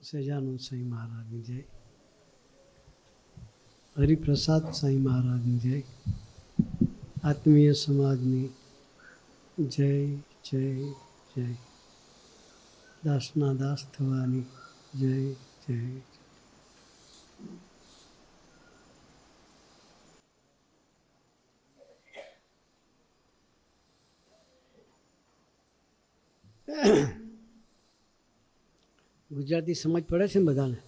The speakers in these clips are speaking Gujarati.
સજાનંદ સાંઈ મહારાજની જય, હરિપ્રસાદ સાંઈ મહારાજની જય, આત્મીય સમાજની જય જય જય, દાસના દાસ થવાની જય જય. ગુજરાતી સમજ પડે છે ને બધાને?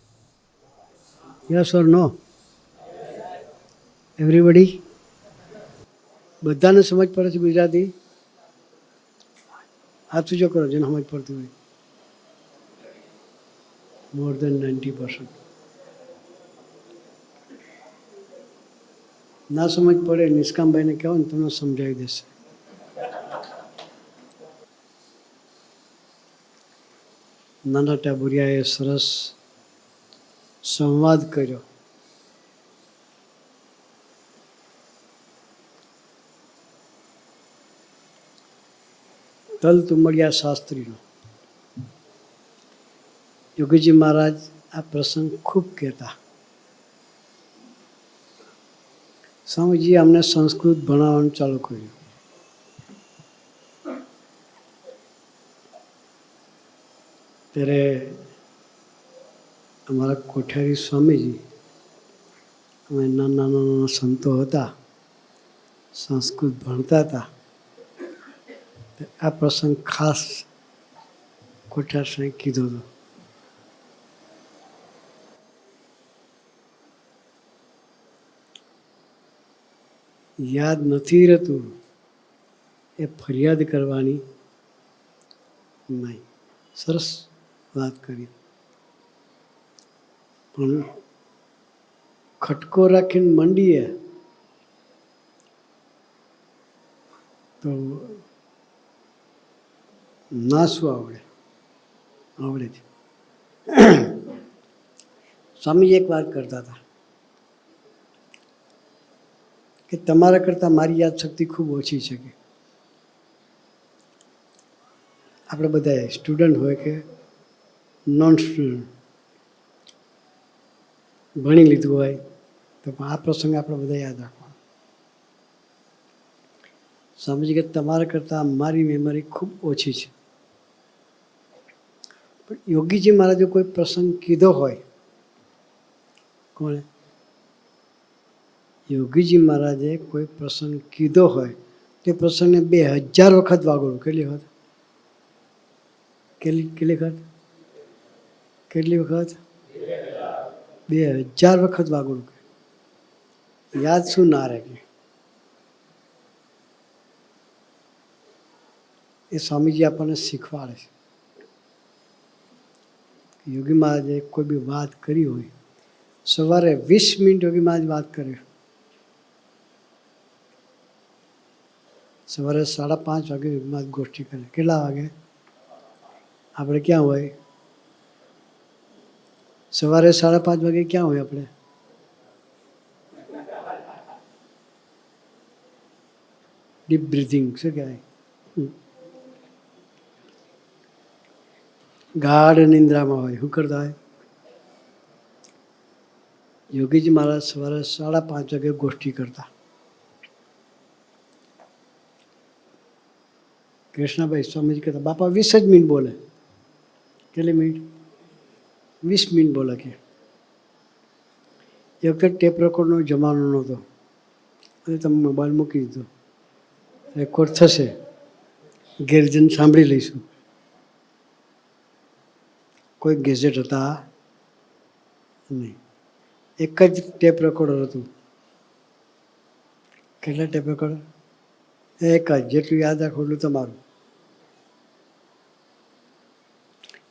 Yes or no? એવરીબડી? બધાને સમજ પડે છે ગુજરાતી? હાથ ઊંચો કરો જેને સમજ પડતી હોય. મોર દેન 90%. ના સમજ પડે નિષ્કામભાઈને કહો ને તમને સમજાવી દેશે. નાના ટાબુરિયાએ સરસ સંવાદ કર્યો. તલ તુમડિયા શાસ્ત્રીનો. યોગીજી મહારાજ આ પ્રસંગ ખૂબ કહેતા. સ્વામીજીએ અમને સંસ્કૃત ભણાવવાનું ચાલુ કર્યું. ત્યારે અમારા કોઠારી સ્વામીજી, અમે નાના નાના સંતો હતા, સંસ્કૃત ભણતા હતા. આ પ્રસંગ ખાસ કોઠાર સાહેબ કીધો હતો. યાદ નથી રહેતું એ ફરિયાદ કરવાની નહીં. સરસ વાત કરી. પણ ખટકો રાખીને મંડીએ તો ના શું આવડે? આવડે છે. સ્વામીજી એક વાત કરતા હતા કે તમારા કરતાં મારી યાદશક્તિ ખૂબ ઓછી છે. કે આપણે બધા સ્ટુડન્ટ હોય કે નોન સ્ટુડન્ટ, ભણી લીધું હોય તો આ પ્રસંગ આપણે બધા યાદ રાખવાનો. સ્વામીજી કે તમારા કરતાં મારી મેમરી ખૂબ ઓછી છે. પણ યોગીજી મહારાજે કોઈ પ્રસંગ કીધો હોય, કોણે? યોગીજી મહારાજે કોઈ પ્રસંગ કીધો હોય તે પ્રસંગને 2000 વખત વાગોળું. કેટલી વખત? કેટલી વખત? કેટલી વખત? 2000 વખત વાગોળું. યાદ શું ના રહે? એ સ્વામીજી આપણને શીખવાડે છે. યોગી મહારાજે કોઈ બી વાત કરી હોય, સવારે 20 મિનિટ યોગી મહારાજ વાત કરે. સવારે 5:30 વાગે યોગી મહારાજ ગોષ્ઠી કરે. કેટલા વાગે? આપણે ક્યાં હોય? સવારે 5:30 વાગે ક્યાં હોય આપણે? ડીપ બ્રિથિંગ શું કહેવાય? ગાઢ નિંદ્રામાં હોય. શું કરતા હોય? યોગીજી મહારાજ સવારે 5:30 વાગે ગોષ્ઠી કરતા. કૃષ્ણભાઈ સ્વામીજી કહેતા બાપા 20 જ મિનિટ બોલે. કેટલી મિનિટ? 20 મિનિટ બોલે. કે એ વખતે ટેપ રેકોર્ડનો જમાનો નહોતો. અને તમે મોબાઈલ મૂકી દીધો, રેકોર્ડ થશે, ઘેર જઈને સાંભળી લઈશું. કોઈ ગેઝેટ હતા નહીં. એક જ ટેપ રેકોર્ડર હતું. કેટલા ટેપ રેકોર્ડર? એક જ. જેટલું યાદ રાખો એટલું તમારું.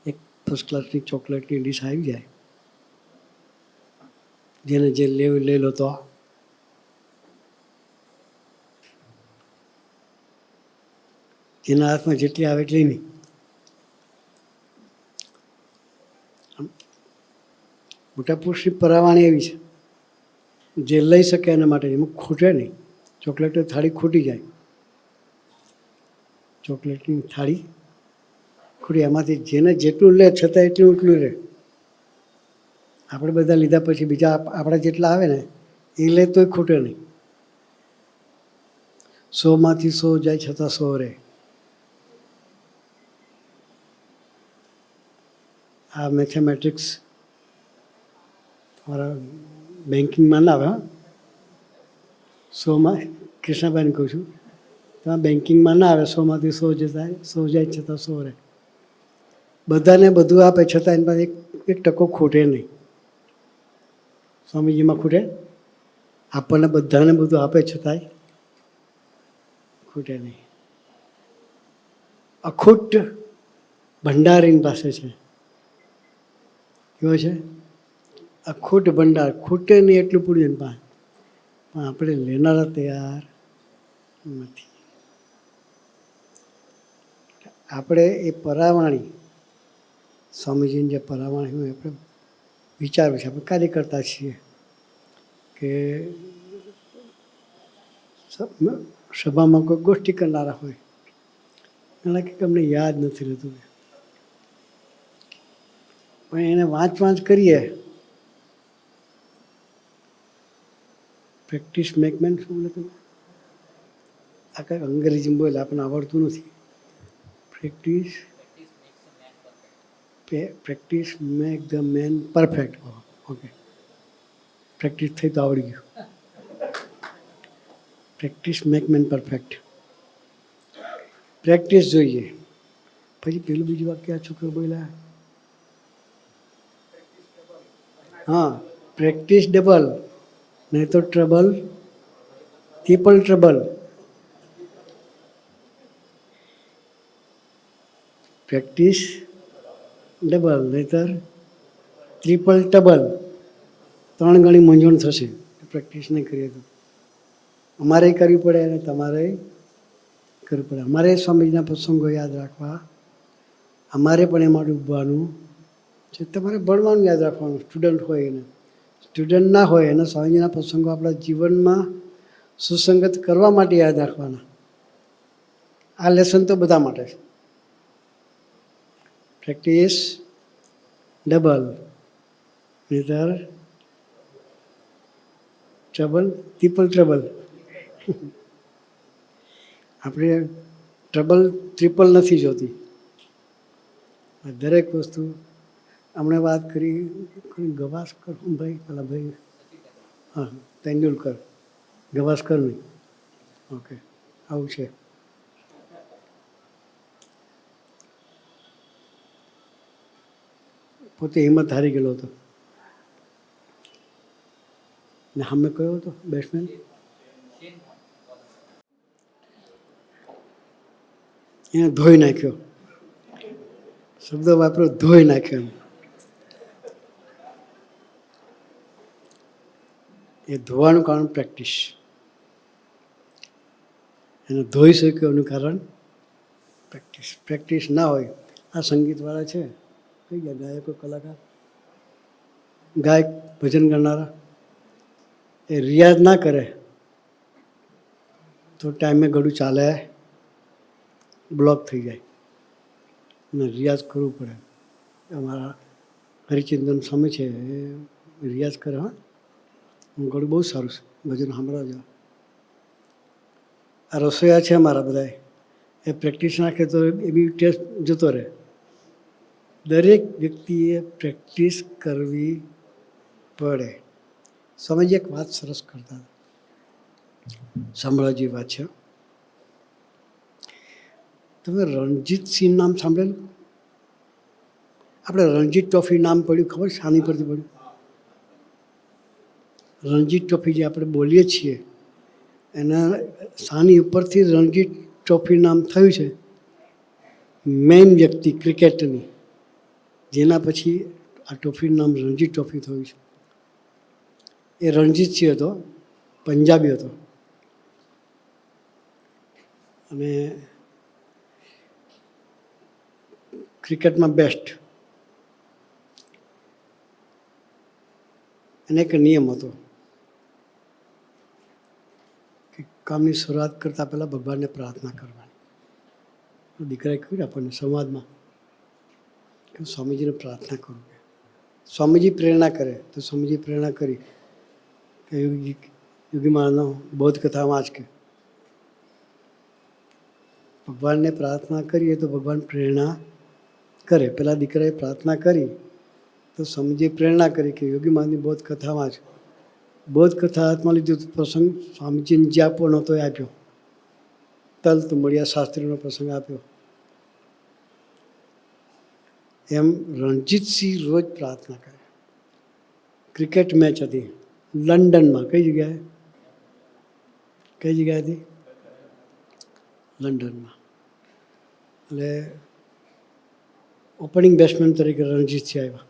એક ફર્સ્ટ ક્લાસની ચોકલેટની ડીશ આવી જાય, જેને જે લેવું લઈ લો. તો જેના હાથમાં જેટલી આવે એટલી નહીં. મોટા પુરુષની પરાવાણી એવી છે, જે લઈ શકે એના માટે. એમાં ખૂટે નહીં. ચોકલેટની થાળી ખૂટી જાય, ચોકલેટની થાળી ખૂટી, એમાંથી જેને જેટલું લે છતાં એટલું રહે. આપણે બધા લીધા પછી બીજા આપણા જેટલા આવે ને એ લે તોય ખૂટે નહીં. 100માંથી 100 જાય છતાં 100 રહે. આ મેથેમેટિક્સ તમારા બેન્કિંગમાં ના આવે. હા, 100માં કૃષ્ણભાઈને કહું છું, તમારા બેન્કિંગમાં ના આવે. 100માંથી 100 જતા 100 જાય છતાં 100 રહે. બધાને બધું આપે છતાં એની પાસે એક ટકો ખૂટે નહીં. સ્વામીજીમાં ખૂટે? આપણને બધાને બધું આપે છતાંય ખૂટે નહીં. અખૂટ ભંડાર એની પાસે છે. કેવો છે? અખૂટ ભંડાર. ખૂટે નહીં એટલું પૂરું એની પાસે, પણ આપણે લેનારા તૈયાર નથી. આપણે એ પરાવાણી, સ્વામીજીની જે પરાવાણી હોય આપણે વિચારવું છે. આપણે કાર્ય કરતા છીએ કે સભામાં કોઈ ગોષ્ઠી કરનારા હોય, એના કે અમને યાદ નથી રહેતું, પણ એને વાંચ કરીએ. Practice make man. શું બોલે તમે? આ કંઈક અંગ્રેજીમાં બોલે, આપણને આવડતું નથી. Practice make the main perfect. Okay, practice થઈ તો આવડી ગયું. Practice make main perfect. Practice જોઈએ. પછી પેલું બીજું વાક્ય આ છોકરો બોલ્યા. હા, પ્રેક્ટિસ ડબલ, નહીં તો trouble, triple trouble. Practice double, નહીતર ટ્રિપલ ટ્રબલ. 3 ગણી મૂંઝવણ થશે પ્રેક્ટિસ નહીં કરીએ તો. અમારે કરવી પડે અને તમારે કરવું પડે. અમારે સ્વામીજીના પ્રસંગો યાદ રાખવા, અમારે પણ એમાં ડૂબવાનું છે. તમારે ભણવાનું યાદ રાખવાનું. સ્ટુડન્ટ હોય એને, સ્ટુડન્ટ ના હોય એને સ્વામીજીના પ્રસંગો આપણા જીવનમાં સુસંગત કરવા માટે યાદ રાખવાના. આ લેસન તો બધા માટે છે. પ્રેક્ટિસ ડબલ, નહીતર ટ્રબલ, ટ્રિપલ ટ્રબલ. આપણે ટ્રબલ ટ્રિપલ નથી જોતી. દરેક વસ્તુ હમણે વાત કરી ગવાસ્કર, હું ભાઈ પેલા ભાઈ, હા તેંડુલકર, ગવાસ્કર નહીં. ઓકે, આવું છે. પોતે હિંમત હારી ગયેલો હતો ને સામે કયો હતો બેટ્સમેન? એને ધોઈ નાખ્યો. શબ્દ વાપરો, ધોઈ નાખ્યો. એ ધોવાનું કારણ પ્રેક્ટિસ. એને ધોઈ શક્યો એનું કારણ પ્રેક્ટિસ. પ્રેક્ટિસ ના હોય. આ સંગીતવાળા છે, કઈ ગયા ગાયકો, કલાકાર, ગાયક, ભજન કરનારા, એ રિયાઝ ના કરે તો ટાઈમે ગળું ચાલે, બ્લોક થઈ જાય. અને રિયાઝ કરવું પડે. અમારા હરિચંદન સ્વામી છે, એ રિયાઝ કરે. હા, ગળું બહુ સારું છે, ભજન સાંભળવા જેવા. આ રસોઈયા છે અમારા બધા, એ પ્રેક્ટિસ નાખે તો એ બી ટેસ્ટ જતો રહે. દરેક વ્યક્તિએ પ્રેક્ટિસ કરવી પડે. સ્વામીજી એક વાત સરસ કરતા, સાંભળવા જેવી વાત છે. તમે રણજીતસિંહ નામ સાંભળેલું? આપણે રણજીત ટ્રોફી નામ પડ્યું, ખબર શાની પરથી પડ્યું? રણજીત ટ્રોફી જે આપણે બોલીએ છીએ એના શાની ઉપરથી રણજીત ટ્રોફી નામ થયું છે? મેઇન વ્યક્તિ ક્રિકેટની, જેના પછી આ ટ્રોફીનું નામ રણજીત ટ્રોફી થયું છે. એ રણજીતસિંહ હતો, પંજાબી હતો. અને ક્રિકેટમાં બેસ્ટ. એને એક નિયમ હતો કે કામની શરૂઆત કરતાં પહેલાં ભગવાનને પ્રાર્થના કરવાની. દીકરાએ કહ્યું આપણને સંવાદમાં કે સ્વામીજીને પ્રાર્થના કરું, સ્વામીજી પ્રેરણા કરે તો સ્વામીજી પ્રેરણા કરી કે યોગી મહારાજનો બોધ કથામાં જ કે ભગવાનને પ્રાર્થના કરીએ તો ભગવાન પ્રેરણા કરે. પેલા દીકરાએ પ્રાર્થના કરી તો સ્વામીજીએ પ્રેરણા કરી કે યોગી મહારાજની બોધ કથામાં જ બોધ કથા હાથમાં લીધું તો પ્રસંગ સ્વામીજીને જે આપવો નહોતો એ આપ્યો. તલ તુંબડિયા શાસ્ત્રીનો પ્રસંગ આપ્યો. એમ રણજીતસિંહ રોજ પ્રાર્થના કરે. ક્રિકેટ મેચ હતી લંડનમાં. કઈ જગ્યાએ હતી? લંડનમાં. એટલે ઓપનિંગ બેટ્સમેન તરીકે રણજીતસિંહ આવ્યા.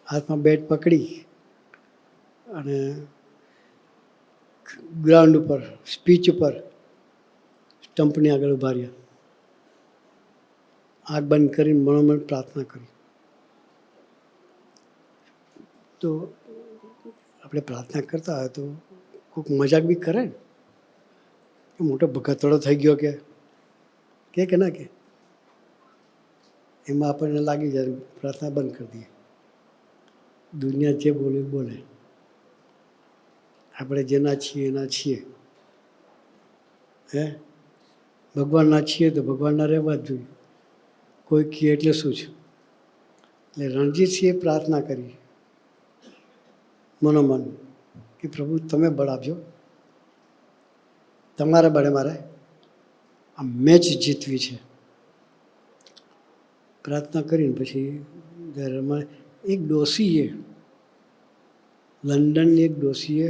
હાથમાં બેટ પકડી અને ગ્રાઉન્ડ ઉપર સ્પીચ ઉપર સ્ટમ્પની આગળ ઊભા રહ્યા. આંખ બંધ કરીને મનોમન પ્રાર્થના કરી. તો આપણે પ્રાર્થના કરતા હોય તો કોઈક મજાક બી કરે ને, મોટો ભગતડો થઈ ગયો કે ના કે એમાં આપણને લાગી જાય, પ્રાર્થના બંધ કરી દઈએ. દુનિયા જે બોલે બોલે, આપણે જેના છીએ એના છીએ. ભગવાનના છીએ તો ભગવાનના રહેવા જ જોઈએ. કોઈ કહે એટલે શું છે. એટલે રણજીતસિંહે પ્રાર્થના કરી મનોમન કે પ્રભુ તમે બળ આપજો, તમારા બળે મારે આ મેચ જીતવી છે. પ્રાર્થના કરીને પછી એક ડોશીએ લંડનની એક ડોશીએ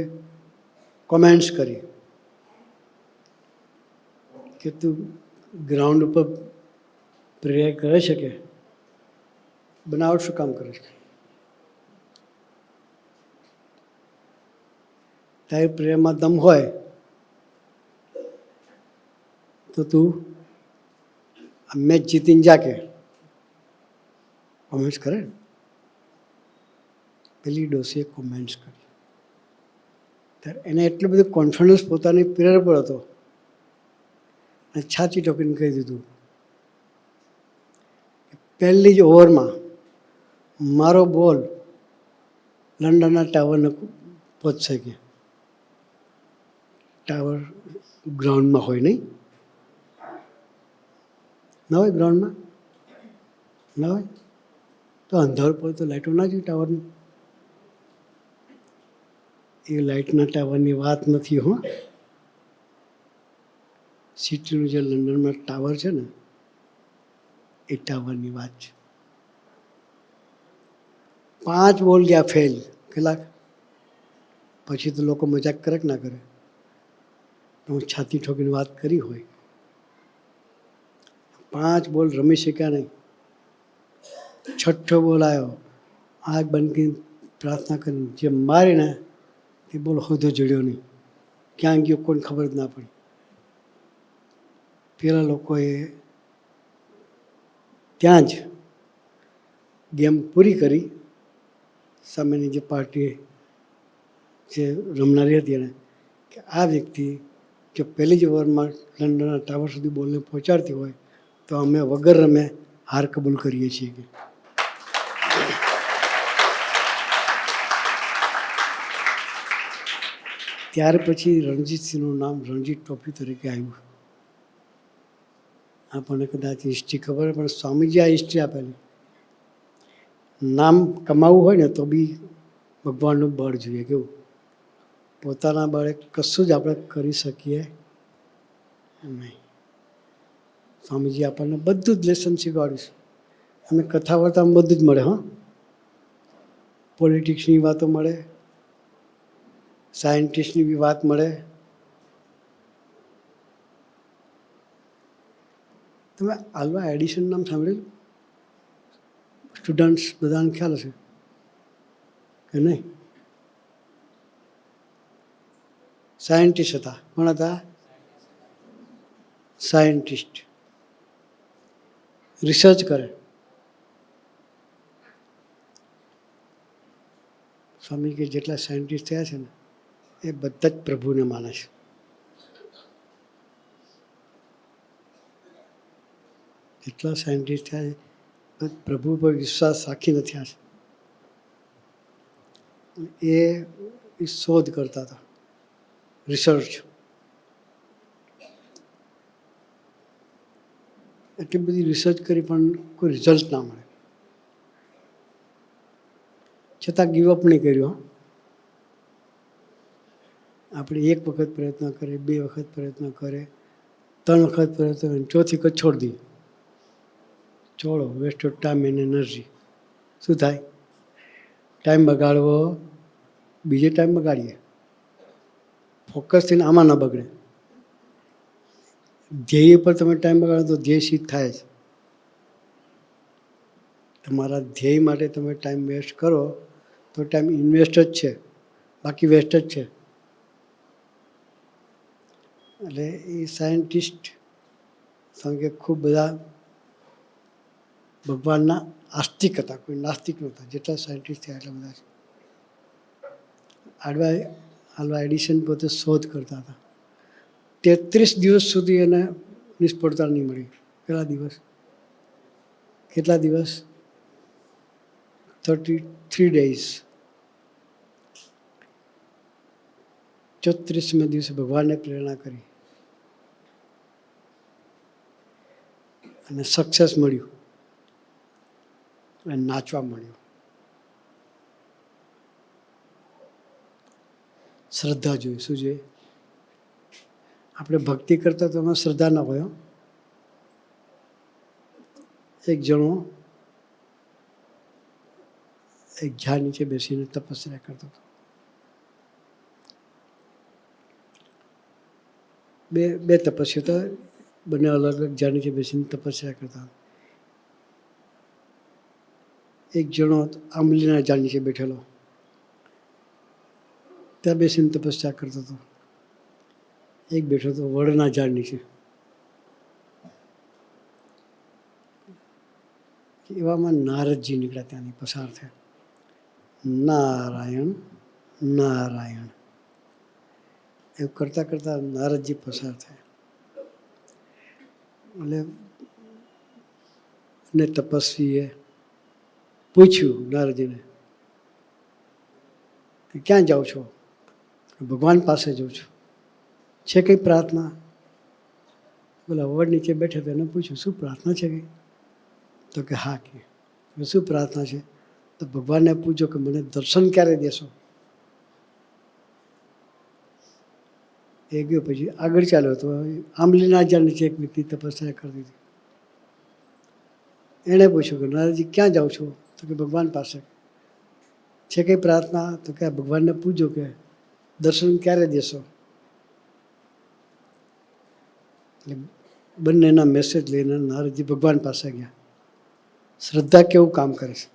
કોમેન્ટ્સ કરી કે તું ગ્રાઉન્ડ ઉપર પ્રેયર કરે છે કે બનાવટ શું કામ કરે છે? તારી પ્રેયરમાં દમ હોય તો તું આ મેચ જીતીને જા કે કોમેન્ટ્સ કરે. પેલી ડોશીએ કોમેન્ટ્સ કરી ત્યારે એને એટલું બધું કોન્ફિડન્સ પોતાની પ્રેયર પર હતો અને છાતી ઠોકીને કહી દીધું પહેલી જ ઓવરમાં મારો બોલ લંડનના ટાવરને પહોંચશે કે ટાવર ગ્રાઉન્ડમાં હોય નહીં, ના હોય ગ્રાઉન્ડમાં, ના હોય તો અંધાર પર તો લાઇટો ના જોઈએ ટાવરની. એ લાઇટના ટાવરની વાત નથી હો. સિટીનું જે લંડનમાં ટાવર છે ને એ ટાવરની વાત છે. 5 બોલ ગયા ફેલ. કેટલાક પછી તો લોકો મજાક કરે કે ના કરે. હું છાતી ઠોકીને વાત કરી હોય. 5 બોલ રમી શક્યા નહીં. 6ઠ્ઠો બોલ આવ્યો. આંખ બંધ કરીને પ્રાર્થના કરીને જે મારીને એ બોલ હોદો જડ્યો નહીં. ક્યાં ગયો કોઈને ખબર જ ના પડી. પેલા લોકોએ ત્યાં જ ગેમ પૂરી કરી. સામેની જે પાર્ટી જે રમનારી હતી એને કે આ વ્યક્તિ જો પહેલી જ ઓવરમાં લંડનના ટાવર સુધી બોલને પહોંચાડતી હોય તો અમે વગર રમે હાર કબૂલ કરીએ છીએ કે ત્યાર પછી રણજીતસિંહનું નામ રણજીત ટ્રોફી તરીકે આવ્યું. આપણને કદાચ હિસ્ટ્રી ખબર પણ સ્વામીજી આ હિસ્ટ્રી આપેલી. નામ કમાવવું હોય ને તો બી ભગવાનનું બળ જોઈએ. કેવું પોતાના બળે કશું જ આપણે કરી શકીએ નહીં. સ્વામીજી આપણને બધું જ લેસન શીખવાડ્યું છે. અને કથા વાર્તામાં બધું જ મળે. પોલિટિક્સની વાતો મળે, સાયન્ટિસ્ટની બી વાત મળે. તમે આલ્વા એડિશન નામ સાંભળેલું? સ્ટુડન્ટ્સ બધાને ખ્યાલ હશે કે નહીં? સાયન્ટિસ્ટ હતા. કોણ હતા? સાયન્ટિસ્ટ. રિસર્ચ કરે. સ્વામી કે જેટલા સાયન્ટિસ્ટ થયા છે ને એ બધા જ પ્રભુને માને છે. જેટલા સાયન્ટિસ્ટ થયા છે પ્રભુ પર વિશ્વાસ રાખીને થયા છે. એ શોધ કરતા હતા, રિસર્ચ. એટલી બધી રિસર્ચ કરી પણ કોઈ રિઝલ્ટ ના મળે, છતાં ગીવઅપ નહીં કર્યો. આપણે એક વખત પ્રયત્ન કરે, 2 વખત પ્રયત્ન કરે, 3 વખત પ્રયત્ન કરે, ચોથી વખત છોડી દઈએ. છોડો, waste of time and energy. શું થાય? ટાઈમ બગાડવો, બીજે ટાઈમ બગાડીએ. ફોકસ થઈને આમાં ન બગડે. ધ્યેય પર તમે ટાઈમ બગાડો તો ધ્યેય સિદ્ધ થાય જ. તમારા ધ્યેય માટે તમે ટાઈમ વેસ્ટ કરો તો ટાઈમ ઇન્વેસ્ટ જ છે, બાકી વેસ્ટ જ છે. એટલે એ સાયન્ટિસ્ટ કે ખૂબ બધા ભગવાનના આસ્તિક હતા, કોઈ નાસ્તિક નહોતા. જેટલા સાયન્ટિસ્ટ થયા એટલા બધા છે. આલ્વા એડિસન પોતે શોધ કરતા હતા. 33 દિવસ સુધી એને નિષ્ફળતા નહીં મળી. કેટલા દિવસ? 33 days. 34મે દિવસે ભગવાનને પ્રેરણા કરી અને સક્સેસ મળ્યું અને નાચવા મળ્યું. શ્રદ્ધા જોઈએ. શું જોઈએ? આપણે ભક્તિ કરતા તો એમાં શ્રદ્ધા ના હોય. એક જણો એક ઝાડ નીચે બેસીને તપસ્યા કરતો હતો. બે તપસ્યા તો બંને અલગ અલગ ઝાડ નીચે બેસીને તપસ્યા કરતા. એક જણો આંબલીના ઝાડ નીચે બેઠેલો, ત્યાં બેસીને તપસ્યા કરતો હતો. એક બેઠો હતો વડના ઝાડ નીચે. એવામાં નારદજી નીકળ્યા, ત્યાંની પસાર થયા. નારાયણ નારાયણ એવું કરતાં કરતાં નારદજી પસાર થયા. એટલે તપસ્વીએ પૂછ્યું નારદજીને કે ક્યાં જાઓ છો? ભગવાન પાસે જાઉં છું. છે કંઈ પ્રાર્થના? બોલા વડ નીચે બેઠે તો એને પૂછ્યું શું પ્રાર્થના છે કંઈ? તો કે હા. કે શું પ્રાર્થના છે? તો ભગવાનને પૂછો કે મને દર્શન ક્યારે દેશો? એ ગયો. પછી આગળ ચાલ્યો તો આંબલીના ઝાડ નીચે એક વ્યક્તિ તપસ્યા કરતી હતી. એણે પૂછ્યું કે નારદજી ક્યાં જાઓ છો? તો કે ભગવાન પાસે. છે કંઈ પ્રાર્થના? તો કે ભગવાનને પૂછો કે દર્શન ક્યારે દેશો? એટલે બંનેના મેસેજ લઈને નારદજી ભગવાન પાસે ગયા. શ્રદ્ધા કેવું કામ કરે છે.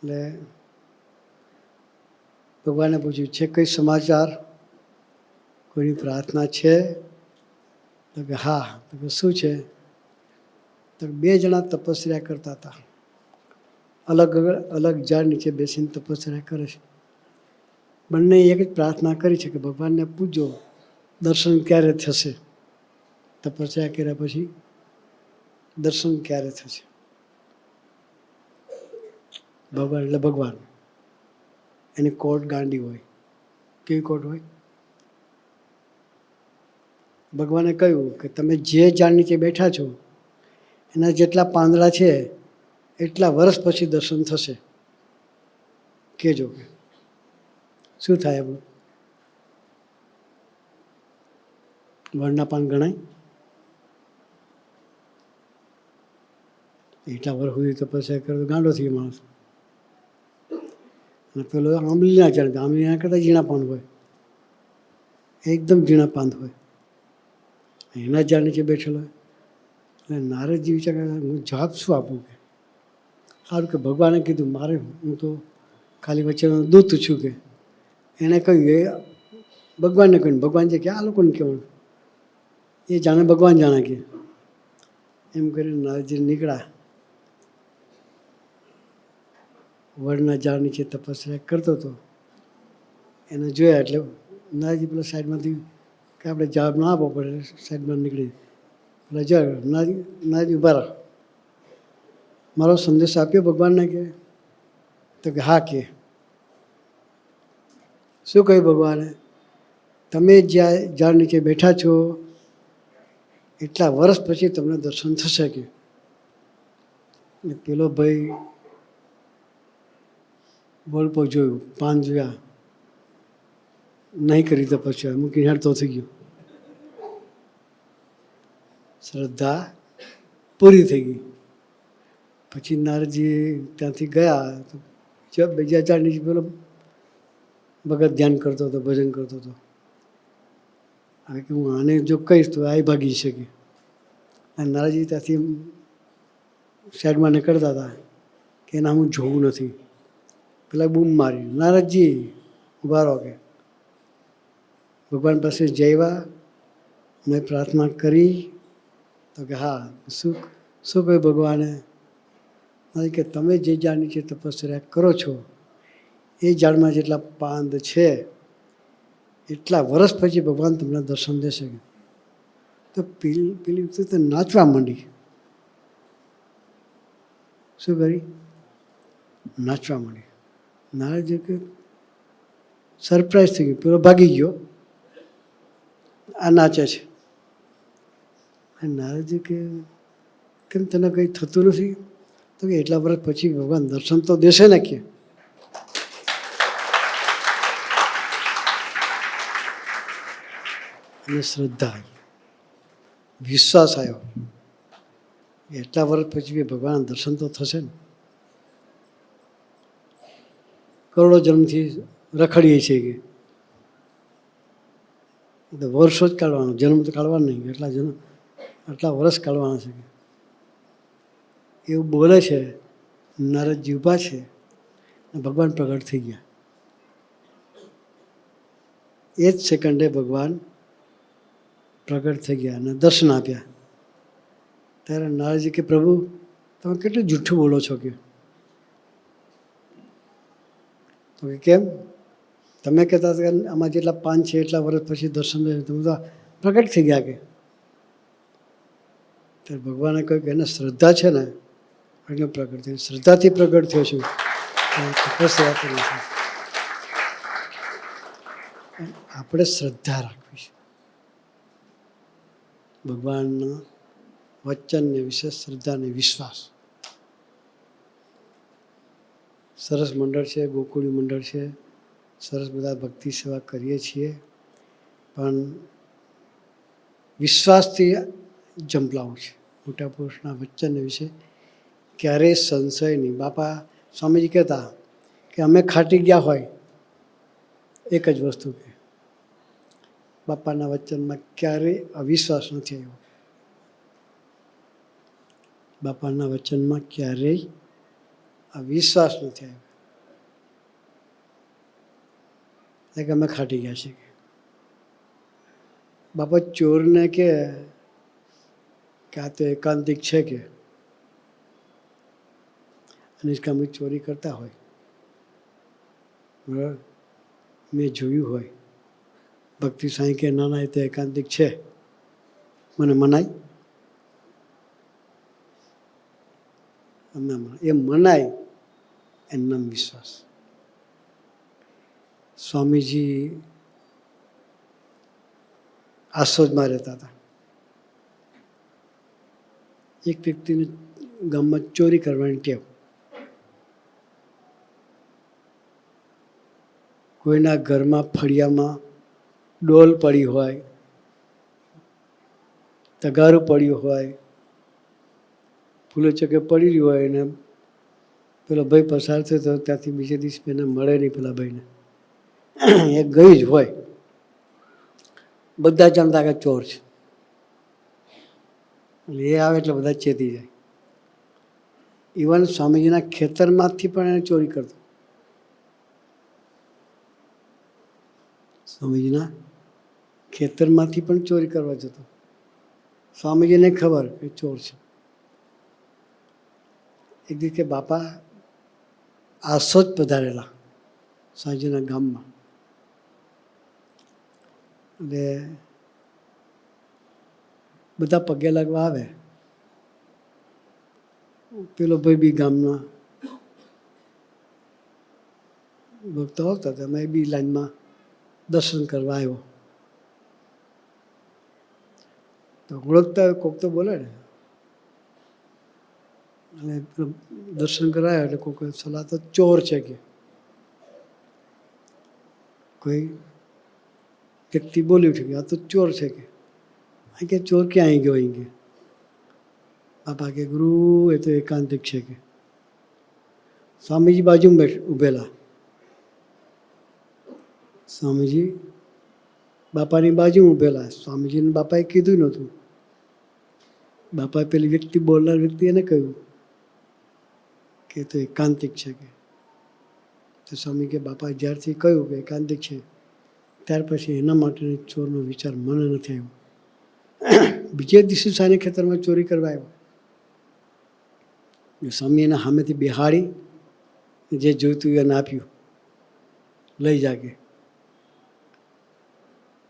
એટલે ભગવાને પૂછ્યું છે કંઈ સમાચાર? કોઈની પ્રાર્થના છે? તો કે હા. તો કે શું છે? તો 2 જણા તપસ્યા કરતા હતા. અલગ અલગ ઝાડ નીચે બેસીને તપસ્યા કરે છે. બંને એક જ પ્રાર્થના કરી છે કે ભગવાનને પૂછજો દર્શન ક્યારે થશે. તપસ્યા કર્યા પછી દર્શન ક્યારે થશે? ભગવાન એટલે ભગવાન. એની કોર્ટ ગાંડી હોય. કેવી કોર્ટ હોય? ભગવાને કહ્યું કે તમે જે ઝાડ નીચે બેઠા છો એના જેટલા પાંદડા છે એટલા વર્ષ પછી દર્શન થશે. કહેજો કે શું થાય? એમ વડના પાન ગણાય? એટલા વર્ષ સુધી તપસ્યા કરે તો ગાંડો થઈ માણસ. અને પેલો આંબલીના ઝાડ, આંબલીના કરતાં ઝીણા પાન હોય, એકદમ ઝીણા પાન હોય, એના ઝાડ નીચે બેઠેલો હોય. એટલે નારદજી વિચાર કરે હું જવાબ શું આપું? કે સારું કે ભગવાને કીધું મારે, હું તો ખાલી વચ્ચેનો દૂત છું. કે એણે કહ્યું એ ભગવાનને કહ્યું. ભગવાન છે કે આ લોકોને કહેવાનું, એ જાણે ભગવાન જાણે. કે એમ કરીને નારદજી નીકળ્યા. વડના ઝાડ નીચે તપસ્યા કરતો હતો. એને જોયા એટલે નારદજી પેલા સાઈડમાંથી કે આપણે જવાબ ના આપવો પડે સાઈડમાં નીકળી પેલા જોયા. નારદજી ઊભા રહો. મારો સંદેશ આપ્યો ભગવાનને કે? તો કે હા. કે શું કહ્યું ભગવાને? તમે જ્યાં ઝાડ નીચે બેઠા છો એટલા વર્ષ પછી તમને દર્શન થશે કે. પેલો ભાઈ બોલપો જોયું, પાન જોયા, નહીં કરી તપસ્યા, મૂકી હેડતો થઈ ગયો. શ્રદ્ધા પૂરી થઈ ગઈ. પછી નારદજી ત્યાંથી ગયા તો બીજા ઝાડ નીચે પેલો ભગત ધ્યાન કરતો હતો, ભજન કરતો હતો. હવે કે હું આને જો કહીશ તો આ ભાગી શકે. અને નારદજી ત્યાંથી સાઈડમાં નીકળતા હતા કે એના હું જોવું નથી. પેલા બૂમ મારી, નારદજી ઉભા રહો કે. ભગવાન પાસે જઈવા, મેં પ્રાર્થના કરી તો કે હા. શું કહ્યું ભગવાને? કે તમે જે ઝાડ નીચે તપસ્યા કરો છો એ ઝાડમાં જેટલા પાંદ છે એટલા વર્ષ પછી ભગવાન તમને દર્શન દેશે. તો પેલી તો નાચવા માંડી. શું કરી? નાચવા માંડી. નારદજી કે સરપ્રાઈઝ થઈ ગયું. પેલો ભાગી ગયો, આ નાચે છે. નારદજી કે કેમ તને કંઈ થતું નથી? તો કે એટલા વર્ષ પછી ભગવાન દર્શન તો દેશે ને. કે અને શ્રદ્ધા આવી, વિશ્વાસ આવ્યો. એટલા વર્ષ પછી ભગવાન દર્શન તો થશે ને. કરોડો જન્મથી રખડીએ છીએ કે વર્ષો જ કાઢવાનો, જન્મ તો કાઢવાનો નહીં. આટલા વર્ષ કાઢવાના છે એવું બોલે છે. નારદજી ઊભા છે, ભગવાન પ્રગટ થઈ ગયા. એ જ સેકન્ડે ભગવાન પ્રગટ થઈ ગયા અને દર્શન આપ્યા. ત્યારે નારદજી કે પ્રભુ તમે કેટલું જૂઠું બોલો છો કે. તો કે કેમ? તમે કહેતા હતા કે આમાં જેટલા પાન છે એટલા વર્ષ પછી દર્શન લે, તમે તો પ્રગટ થઈ ગયા કે. ત્યારે ભગવાને કહ્યું કે એને શ્રદ્ધા છે ને એટલે પ્રગટ થયું. શ્રદ્ધાથી પ્રગટ થયો છું. તપસ્યા કરી છે. આપણે શ્રદ્ધા રાખવી છે ભગવાનના વચનને વિશે, શ્રદ્ધા અને વિશ્વાસ. સરસ મંડળ છે, ગોકુળી મંડળ છે, સરસ બધા ભક્તિ સેવા કરીએ છીએ, પણ વિશ્વાસથી જંપલાવું છે. મોટા પુરુષના વચન વિશે ક્યારેય સંશય નહીં. બાપા સ્વામીજી કહેતા કે અમે ખાટી ગયા હોય એક જ વસ્તુ કે બાપાના વચનમાં ક્યારેય અવિશ્વાસ નથી આવ્યો. બાપાના વચનમાં ક્યારેય અવિશ્વાસ નથી આવ્યો. એટલે કે અમે ખાટી ગયા છીએ. બાપા ચોરને કે આ તો એકાંતિક છે કે નિષ્કામિક ચોરી કરતા હોય, બરાબર, મેં જોયું હોય, ભક્તિ સાંઈ કે ના ના એ તો એકાંતિક છે, મને મનાય? એ મનાય એમનો વિશ્વાસ. સ્વામીજી આસોદમાં રહેતા હતા. એક વ્યક્તિને ગામમાં ચોરી કરવાની ટેવ. કોઈના ઘરમાં ફળિયામાં ડોલ પડી હોય, તગારું પડ્યું હોય, ફૂલે ચકે પડી રહ્યું હોય, ને પેલો ભાઈ પસાર થયો તો ત્યાંથી બીજે દિવસે એને મળે નહીં પેલા ભાઈને, એ ગઈ જ હોય. બધા જાણતા કે ચોર છે. એટલે એ આવે એટલે બધા ચેતી જાય. ઇવન સ્વામીજીના ખેતરમાંથી પણ એને ચોરી કરતો. સ્વામીજીના ખેતરમાંથી પણ ચોરી કરવા જતો. સ્વામીજીને ખબર કે ચોર છે. એક દિવસે બાપા આસોદ પધારેલા સ્વામીજીના ગામમાં. એટલે બધા પગે લાગવા આવે. પેલો ભાઈ બી ગામના ભક્તો આવતા હતા, મેં બી લાઈનમાં દર્શન કરવા આવ્યો. તો ઓળખતા હોય કોક તો બોલે ને, અને દર્શન કરાયા એટલે કોઈ સલાહ તો ચોર છે કે કોઈ વ્યક્તિ બોલ્યું છે કે આ તો ચોર છે કે ચોર ક્યાં આવી ગયો અહીં કે બાપા કે ગુરુ એ તો એકાંતિક છે કે. સ્વામીજી બાજુમાં ઊભેલા, સ્વામીજી બાપાની બાજુમાં ઊભેલા. સ્વામીજીને બાપાએ કીધું નહોતું. બાપાએ પેલી વ્યક્તિ બોલનાર વ્યક્તિ એને કહ્યું કે તો એકાંતિક છે કે. તો સ્વામી કે બાપા જ્યારથી કહ્યું કે એકાંતિક છે ત્યાર પછી એના માટે ચોરનો વિચાર મને નથી આવ્યો. બીજે દિવસે સાને ખેતરમાં ચોરી કરવા આવ્યો. સ્વામી એના સામેથી બિહાડી જે જોઈતું એને આપ્યું, લઈ જાગે.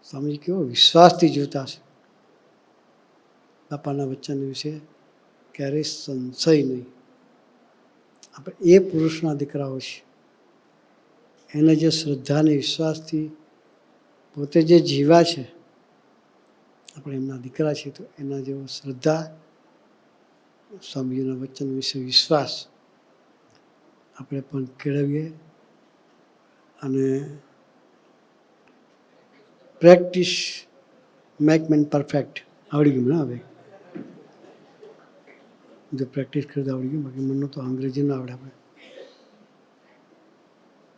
સ્વામીજી કેવો વિશ્વાસથી જોતા છે. બાપાના વચન વિશે ક્યારેય સંશય નહીં. આપણે એ પુરુષના દીકરાઓ છે. એને જે શ્રદ્ધા અને વિશ્વાસથી પોતે જે જીવ્યા છે, આપણે એમના દીકરા છીએ, તો એના જેવો શ્રદ્ધા, સ્વામીજીના વચન વિશે વિશ્વાસ આપણે પણ કેળવીએ. અને પ્રેક્ટિસ મેક મેન પરફેક્ટ આવડી ગયું ને. હવે જો પ્રેક્ટિસ કરતા આવડી ગયું, બાકી મને તો અંગ્રેજી ના આવડે. આપણે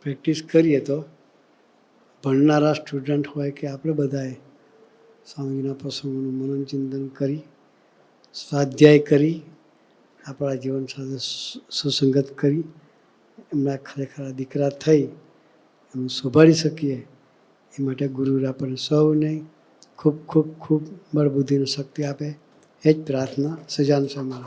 પ્રેક્ટિસ કરીએ તો ભણનારા સ્ટુડન્ટ હોય કે આપણે બધાએ સ્વામીજીના પ્રસંગોનું મનન ચિંતન કરી, સ્વાધ્યાય કરી, આપણા જીવન સાથે સુસંગત કરી, એમના ખરેખર દીકરા થઈ એનું શોભાડી શકીએ. એ માટે ગુરુએ આપણને સૌને ખૂબ ખૂબ ખૂબ બળ બુદ્ધિની શક્તિ આપે. એ જ પ્રાર્થના સજાન સ્વામી.